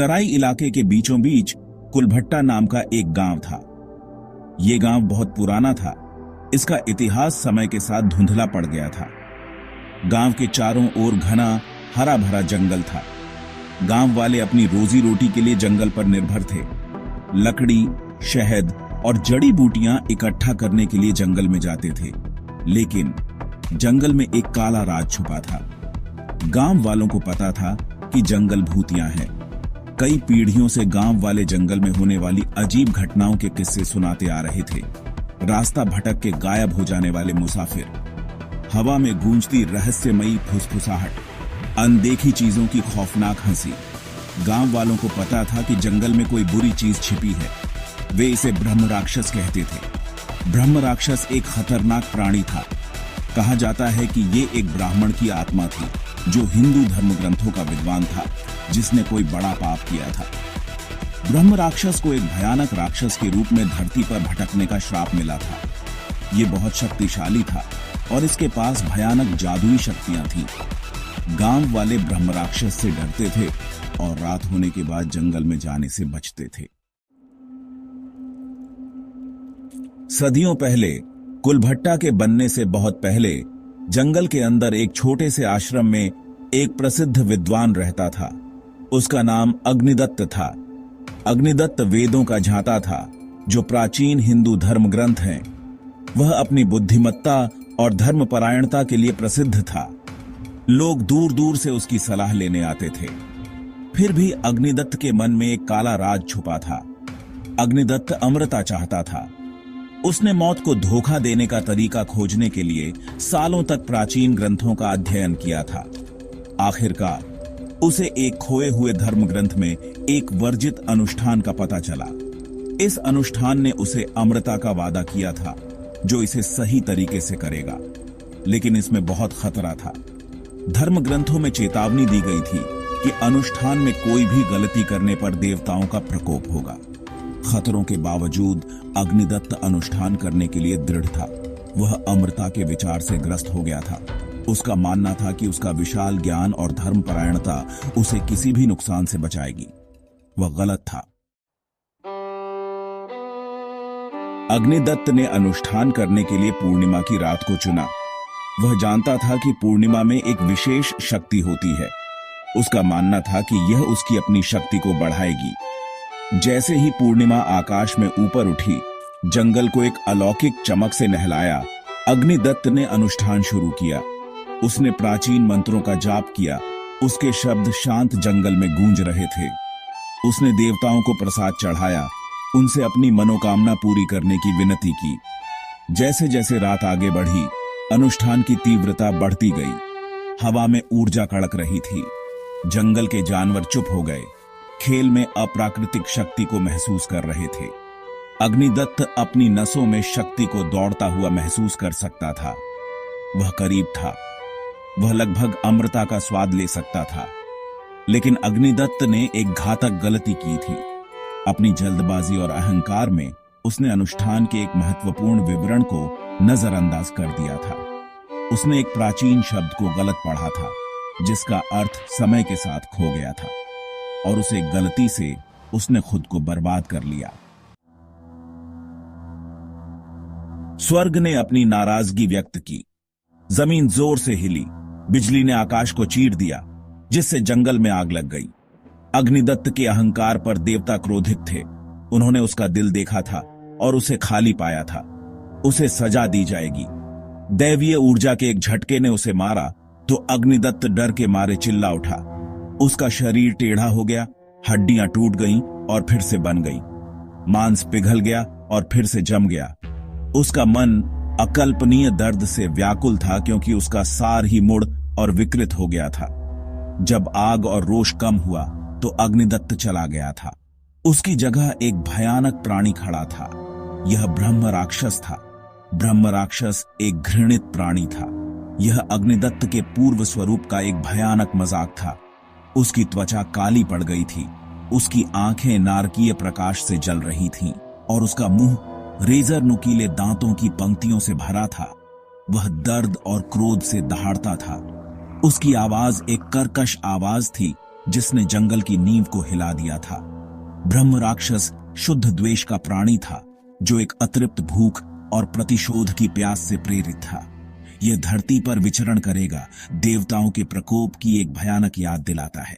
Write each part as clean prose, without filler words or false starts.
तराई इलाके के बीचों बीच कुलभट्टा नाम का एक गांव था। ये गांव बहुत पुराना था। इसका इतिहास समय के साथ धुंधला पड़ गया था। गांव के चारों ओर घना हरा भरा जंगल था। गांव वाले अपनी रोजी रोटी के लिए जंगल पर निर्भर थे। लकड़ी, शहद और जड़ी बूटियां इकट्ठा करने के लिए जंगल में जाते थे। लेकिन जंगल में एक काला राज छुपा था। गांव वालों को पता था कि जंगल भूतिया है। कई पीढ़ियों से गांव वाले जंगल में होने वाली अजीब घटनाओं के किस्से सुनाते आ रहे थे। रास्ता भटक के गायब हो जाने वाले मुसाफिर, हवा में गूंजती रहस्यमयी फुसफुसाहट, अनदेखी चीजों की खौफनाक हंसी। गांव वालों को पता था कि जंगल में कोई बुरी चीज छिपी है। वे इसे ब्रह्म राक्षस कहते थे। ब्रह्म राक्षस एक खतरनाक प्राणी था। कहा जाता है कि ये एक ब्राह्मण की आत्मा थी जो हिंदू धर्म ग्रंथों का विद्वान था, जिसने कोई बड़ा पाप किया था। ब्रह्म राक्षस को एक भयानक राक्षस के रूप में धरती पर भटकने का श्राप मिला था। ये बहुत शक्तिशाली था और इसके पास भयानक जादुई शक्तियां थीं। गांव वाले ब्रह्म राक्षस से डरते थे और रात होने के बाद जंगल में जाने से बचते थे। सदियों पहले, कुलभट्टा के बनने से बहुत पहले, जंगल के अंदर एक छोटे से आश्रम में एक प्रसिद्ध विद्वान रहता था। उसका नाम अग्निदत्त था। अग्निदत्त वेदों का झांता था, जो प्राचीन हिंदू धर्म ग्रंथ हैं। वह अपनी बुद्धिमत्ता और धर्मपरायणता के लिए प्रसिद्ध था। लोग दूर दूर से उसकी सलाह लेने आते थे। फिर भी अग्निदत्त के मन में एक काला राज छुपा था। अग्निदत्त अमरता चाहता था। उसने मौत को धोखा देने का तरीका खोजने के लिए सालों तक प्राचीन ग्रंथों का अध्ययन किया था। आखिरकार उसे एक खोए हुए धर्म ग्रंथ में एक वर्जित अनुष्ठान का पता चला। इस अनुष्ठान ने उसे अमरता का वादा किया था, जो इसे सही तरीके से करेगा। लेकिन इसमें बहुत खतरा था। धर्म ग्रंथों में चेतावनी दी गई थी कि अनुष्ठान में कोई भी गलती करने पर देवताओं का प्रकोप होगा। खतरों के बावजूद अग्निदत्त अनुष्ठान करने के लिए दृढ़ था। वह अमरता के विचार से ग्रस्त हो गया था। उसका मानना था कि उसका विशाल ज्ञान और धर्मपरायणता उसे किसी भी नुकसान से बचाएगी। वह गलत था। अग्निदत्त ने अनुष्ठान करने के लिए पूर्णिमा की रात को चुना। वह जानता था कि पूर्णिमा में एक विशेष शक्ति होती है। उसका मानना था कि यह उसकी अपनी शक्ति को बढ़ाएगी। जैसे ही पूर्णिमा आकाश में ऊपर उठी, जंगल को एक अलौकिक चमक से नहलाया। अग्निदत्त ने अनुष्ठान शुरू किया। उसने प्राचीन मंत्रों का जाप किया। उसके शब्द शांत जंगल में गूंज रहे थे। उसने देवताओं को प्रसाद चढ़ाया, उनसे अपनी मनोकामना पूरी करने की विनती की। जैसे जैसे रात आगे बढ़ी, अनुष्ठान की तीव्रता बढ़ती गई। हवा में ऊर्जा कड़क रही थी। जंगल के जानवर चुप हो गए, खेल में अप्राकृतिक शक्ति को महसूस कर रहे थे। अग्निदत्त अपनी नसों में शक्ति को दौड़ता हुआ महसूस कर सकता था। वह करीब था। वह लगभग अमृता का स्वाद ले सकता था। लेकिन अग्निदत्त ने एक घातक गलती की थी। अपनी जल्दबाजी और अहंकार में उसने अनुष्ठान के एक महत्वपूर्ण विवरण को नजरअंदाज कर दिया था। उसने एक प्राचीन शब्द को गलत पढ़ा था, जिसका अर्थ समय के साथ खो गया था, और उसे गलती से उसने खुद को बर्बाद कर लिया। स्वर्ग ने अपनी नाराजगी व्यक्त की। जमीन जोर से हिली। बिजली ने आकाश को चीर दिया, जिससे जंगल में आग लग गई। अग्निदत्त के अहंकार पर देवता क्रोधित थे। उन्होंने उसका दिल देखा था और उसे खाली पाया था। उसे सजा दी जाएगी। दैवीय ऊर्जा के एक झटके ने उसे मारा तो अग्निदत्त डर के मारे चिल्ला उठा। उसका शरीर टेढ़ा हो गया, हड्डियां टूट गईं और फिर से बन गईं। मांस पिघल गया और फिर से जम गया। उसका मन अकल्पनीय दर्द से व्याकुल था, क्योंकि उसका सार ही मुड़ और विकृत हो गया था। जब आग और रोष कम हुआ तो अग्निदत्त चला गया था। उसकी जगह एक भयानक प्राणी खड़ा था। यह ब्रह्म राक्षस था। ब्रह्म राक्षस एक घृणित प्राणी था। यह अग्निदत्त के पूर्व स्वरूप का एक भयानक मजाक था। उसकी त्वचा काली पड़ गई थी। उसकी आंखें नारकीय प्रकाश से जल रही थीं और उसका मुंह रेजर नुकीले दांतों की पंक्तियों से भरा था। वह दर्द और क्रोध से दहाड़ता था। उसकी आवाज एक कर्कश आवाज थी, जिसने जंगल की नींव को हिला दिया था। ब्रह्म राक्षस शुद्ध द्वेष का प्राणी था, जो एक अतृप्त भूख और प्रतिशोध की प्यास से प्रेरित था। यह धरती पर विचरण करेगा, देवताओं के प्रकोप की एक भयानक याद दिलाता है।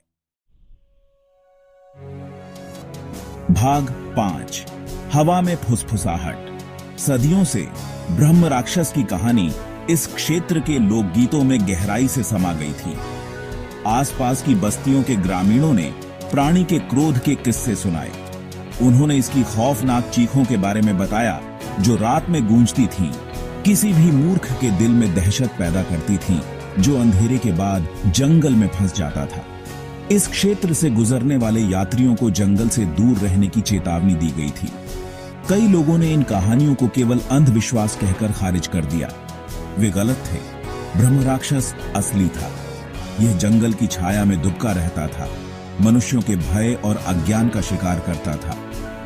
भाग 5। हवा में फुसफुसाहट। सदियों से ब्रह्म राक्षस की कहानी इस क्षेत्र के लोकगीतों में गहराई से समा गई थी। आसपास की बस्तियों के ग्रामीणों ने प्राणी के क्रोध के किस्से सुनाए। उन्होंने इसकी खौफनाक चीखों के बारे में बताया, जो रात में गूंजती थीं, किसी भी मूर्ख के दिल में दहशत पैदा करती थीं, जो अंधेरे के बाद जंगल में फंस जाता था। इस क्षेत्र से गुजरने वाले यात्रियों को जंगल से दूर रहने की चेतावनी दी गई थी। कई लोगों ने इन कहानियों को केवल अंधविश्वास कहकर खारिज कर दिया। वे गलत थे। ब्रह्म राक्षस असली था। यह जंगल की छाया में दुबका रहता था, मनुष्यों के भय और अज्ञान का शिकार करता था।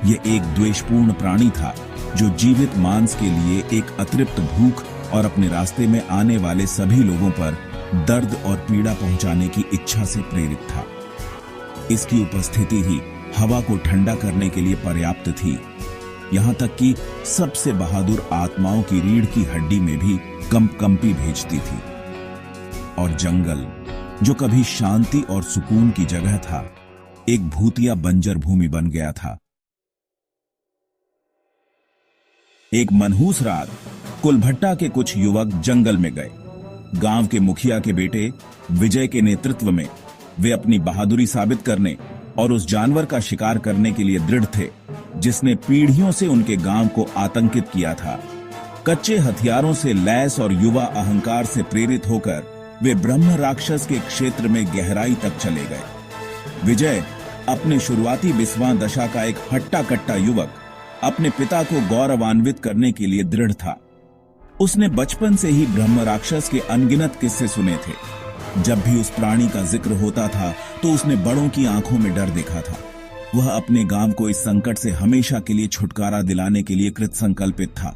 यह एक द्वेषपूर्ण प्राणी था, जो जीवित मांस के लिए एक अतृप्त भूख और अपने रास्ते में आने वाले सभी लोगों पर दर्द और पीड़ा पहुंचाने की इच्छा से प्रेरित था। इसकी उपस्थिति ही हवा को ठंडा करने के लिए पर्याप्त थी, यहां तक कि सबसे बहादुर आत्माओं की रीढ़ की हड्डी में भी कंपकंपी भेजती थी। और जंगल, जो कभी शांति और सुकून की जगह था, एक भूतिया बंजर भूमि बन गया था। एक मनहूस रात कुलभट्टा के कुछ युवक जंगल में गए। गांव के मुखिया के बेटे विजय के नेतृत्व में वे अपनी बहादुरी साबित करने और उस जानवर का शिकार करने के लिए दृढ़ थे, जिसने पीढ़ियों से उनके गांव को आतंकित किया था। कच्चे हथियारों से लैस और युवा अहंकार से प्रेरित होकर वे ब्रह्म राक्षस के क्षेत्र में गहराई तक चले गए। विजय, अपने शुरुआती बिस्वां दशा का एक हट्टा कट्टा युवक, अपने पिता को गौरवान्वित करने के लिए दृढ़ था। उसने बचपन से ही ब्रह्म राक्षस के अनगिनत किस्से सुने थे। जब भी उस प्राणी का जिक्र होता था तो उसने बड़ों की आंखों में डर देखा था। वह अपने गांव को इस संकट से हमेशा के लिए छुटकारा दिलाने के लिए कृत संकल्पित था।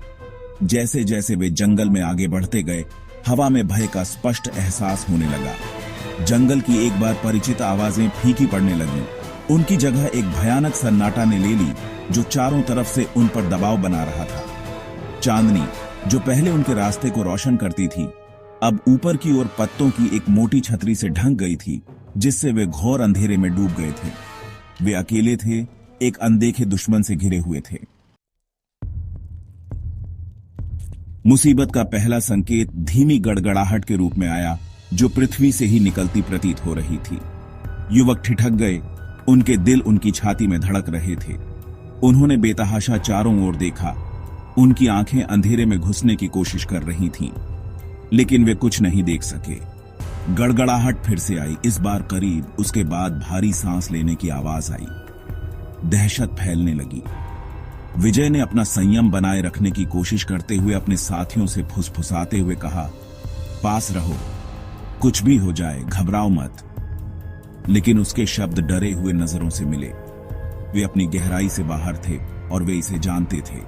जैसे जैसे वे जंगल में आगे बढ़ते गए, हवा में भय का स्पष्ट एहसास होने लगा। जंगल की एक बार परिचित आवाजें फीकी पड़ने लगीं। उनकी जगह एक भयानक सन्नाटा ने ले ली, जो चारों तरफ से उन पर दबाव बना रहा था। चांदनी, जो पहले उनके रास्ते को रोशन करती थी, अब ऊपर की ओर पत्तों की एक मोटी छतरी से ढंक गई थी, जिससे वे घोर अंधेरे में डूब गए थे। वे अकेले थे, एक अनदेखे दुश्मन से घिरे हुए थे। मुसीबत का पहला संकेत धीमी गड़गड़ाहट के रूप में आया, जो पृथ्वी से ही निकलती प्रतीत हो रही थी। युवक ठिठक गए, उनके दिल उनकी छाती में धड़क रहे थे। उन्होंने बेतहाशा चारों ओर देखा। उनकी आंखें अंधेरे में घुसने की कोशिश कर रही थीं, लेकिन वे कुछ नहीं देख सके। गड़गड़ाहट फिर से आई, इस बार करीब। उसके बाद भारी सांस लेने की आवाज आई। दहशत फैलने लगी। विजय ने अपना संयम बनाए रखने की कोशिश करते हुए अपने साथियों से फुसफुसाते हुए कहा, पास रहो, कुछ भी हो जाए, घबराओ मत। लेकिन उसके शब्द डरे हुए नजरों से मिले। वे अपनी गहराई से बाहर थे और वे इसे जानते थे।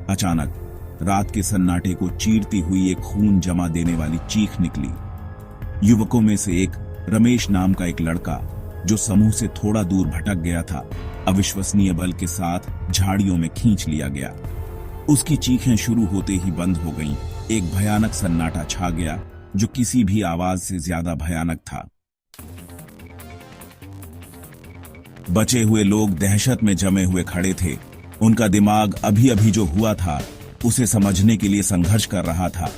अचानक रात के सन्नाटे को चीरती हुई एक खून जमा देने वाली चीख निकली। युवकों में से एक, रमेश नाम का एक लड़का, जो समूह से थोड़ा दूर भटक गया था, अविश्वसनीय बल के साथ झाड़ियों में खींच लिया गया। उसकी चीखें शुरू होते ही बंद हो गईं। एक भयानक सन्नाटा छा गया, जो किसी भी आवाज से ज्यादा भयानक था। बचे हुए लोग दहशत में जमे हुए खड़े थे। उनका दिमाग अभी अभी जो हुआ था उसे समझने के लिए संघर्ष कर रहा था।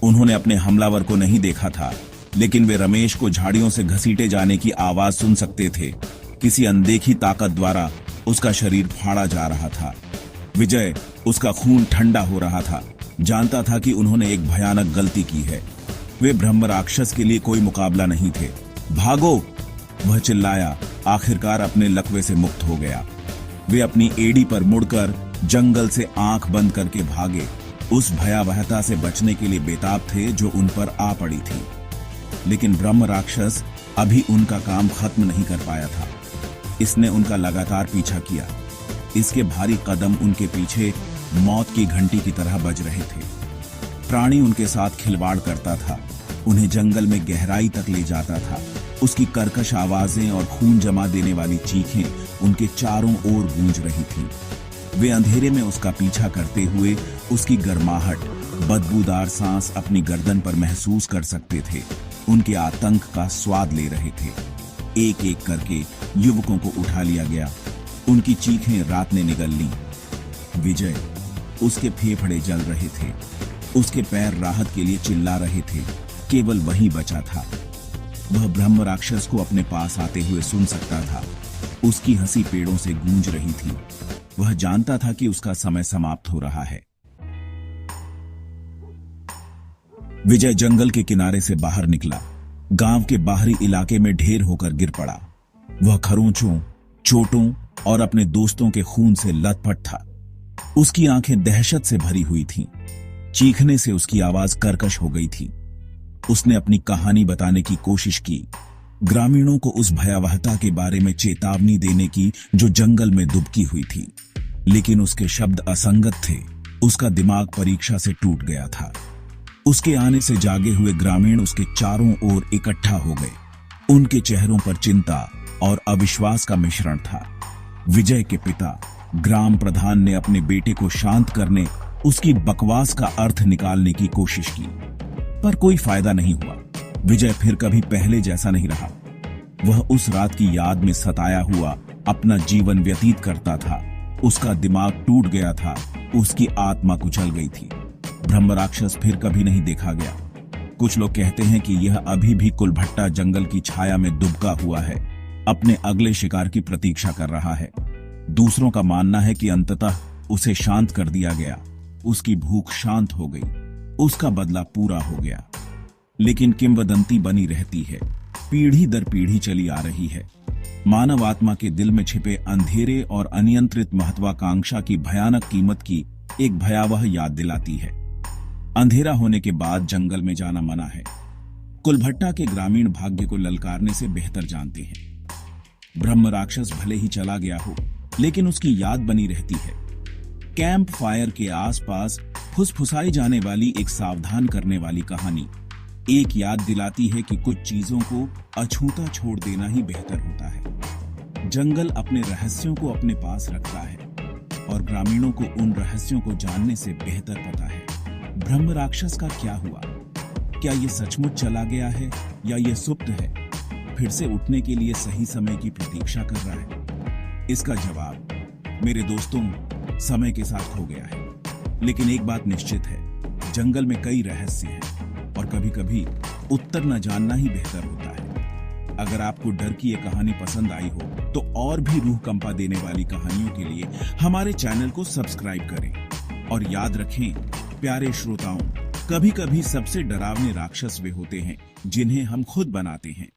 उन्होंने अपने हमलावर को नहीं देखा था, लेकिन वे रमेश को झाड़ियों से घसीटे जाने की आवाज सुन सकते थे। किसी अनदेखी ताकत द्वारा उसका शरीर फाड़ा जा रहा था। विजय, उसका खून ठंडा हो रहा था, जानता था कि उन्होंने एक भयानक गलती की है। वे ब्रह्म राक्षस के लिए कोई मुकाबला नहीं थे। भागो, वह चिल्लाया। आखिरकार अपने लकवे से मुक्त हो गया। वे अपनी एड़ी पर मुड़कर जंगल से आंख बंद करके भागे। उस भयावहता से बचने के लिए बेताब थे जो उन पर आ पड़ी थी। लेकिन ब्रह्म राक्षस अभी उनका काम खत्म नहीं कर पाया था। इसने उनका लगातार पीछा किया। इसके भारी कदम उनके पीछे मौत की घंटी की तरह बज रहे थे। प्राणी उनके साथ खिलवाड़ करता था, उन्हें जंगल में गहराई तक ले जाता था। उसकी कर्कश आवाजें और खून जमा देने वाली चीखें उनके चारों ओर गूंज रही थीं। वे अंधेरे में उसका पीछा करते हुए उसकी गर्माहट, बदबूदार सांस अपनी गर्दन पर महसूस कर सकते थे। उनके आतंक का स्वाद ले रहे थे। एक एक करके युवकों को उठा लिया गया। उनकी चीखें रात ने निगल ली। विजय, उसके फेफड़े जल रहे थे। उसके पैर राहत के लिए चिल्ला रहे थे। केवल वही बचा था। वह ब्रह्म राक्षस को अपने पास आते हुए सुन सकता था। उसकी हंसी पेड़ों से गूंज रही थी। वह जानता था कि उसका समय समाप्त हो रहा है। विजय जंगल के किनारे से बाहर निकला। गांव के बाहरी इलाके में ढेर होकर गिर पड़ा। वह खरोंचों, चोटों और अपने दोस्तों के खून से लथपथ था। उसकी आंखें दहशत से भरी हुई थीं। चीखने से उसकी आवाज कर्कश हो गई थी। उसने अपनी कहानी बताने की कोशिश की, ग्रामीणों को उस भयावहता के बारे में चेतावनी देने की जो जंगल में दुबकी हुई थी। लेकिन उसके शब्द असंगत थे। उसका दिमाग परीक्षा से टूट गया था। उसके आने से जागे हुए ग्रामीण उसके चारों ओर इकट्ठा हो गए। उनके चेहरों पर चिंता और अविश्वास का मिश्रण था। विजय के पिता ग्राम प्रधान ने अपने बेटे को शांत करने, उसकी बकवास का अर्थ निकालने की कोशिश की, पर कोई फायदा नहीं हुआ। विजय फिर कभी पहले जैसा नहीं रहा। वह उस रात की याद में सताया हुआ अपना जीवन व्यतीत करता था। उसका दिमाग टूट गया था। उसकी आत्मा कुचल गई थी। ब्रह्म राक्षस फिर कभी नहीं देखा गया। कुछ लोग कहते हैं कि यह अभी भी कुलभट्टा जंगल की छाया में दुबका हुआ है, अपने अगले शिकार की प्रतीक्षा कर रहा है। दूसरों का मानना है कि अंततः उसे शांत कर दिया गया। उसकी भूख शांत हो गई। उसका बदला पूरा हो गया। लेकिन किंवदंती बनी रहती है, पीढ़ी दर पीढ़ी चली आ रही है। मानव आत्मा के दिल में छिपे अंधेरे और अनियंत्रित महत्वाकांक्षा की भयानक कीमत की एक भयावह याद दिलाती है। अंधेरा होने के बाद जंगल में जाना मना है। कुलभट्टा के ग्रामीण भाग्य को ललकारने से बेहतर जानते हैं। ब्रह्म राक्षस भले ही चला गया हो, लेकिन उसकी याद बनी रहती है। कैंप फायर के आसपास फुसफुसाई जाने वाली एक सावधान करने वाली कहानी एक याद दिलाती है कि कुछ चीजों को अछूता छोड़ देना ही बेहतर होता है। जंगल अपने रहस्यों को अपने पास रखता है और ग्रामीणों को उन रहस्यों को जानने से बेहतर पता है। ब्रह्म राक्षस का क्या हुआ? क्या ये सचमुच चला गया है या ये सुप्त है, फिर से उठने के लिए सही समय की प्रतीक्षा कर रहा है? इसका जवाब मेरे दोस्तों समय के साथ खो गया है। लेकिन एक बात निश्चित है, जंगल में कई रहस्य हैं और कभी कभी उत्तर न जानना ही बेहतर होता है। अगर आपको डर की ये कहानी पसंद आई हो तो और भी रूह कंपा देने वाली कहानियों के लिए हमारे चैनल को सब्सक्राइब करें। और याद रखें प्यारे श्रोताओं, कभी कभी सबसे डरावने राक्षस वे होते हैं जिन्हें हम खुद बनाते हैं।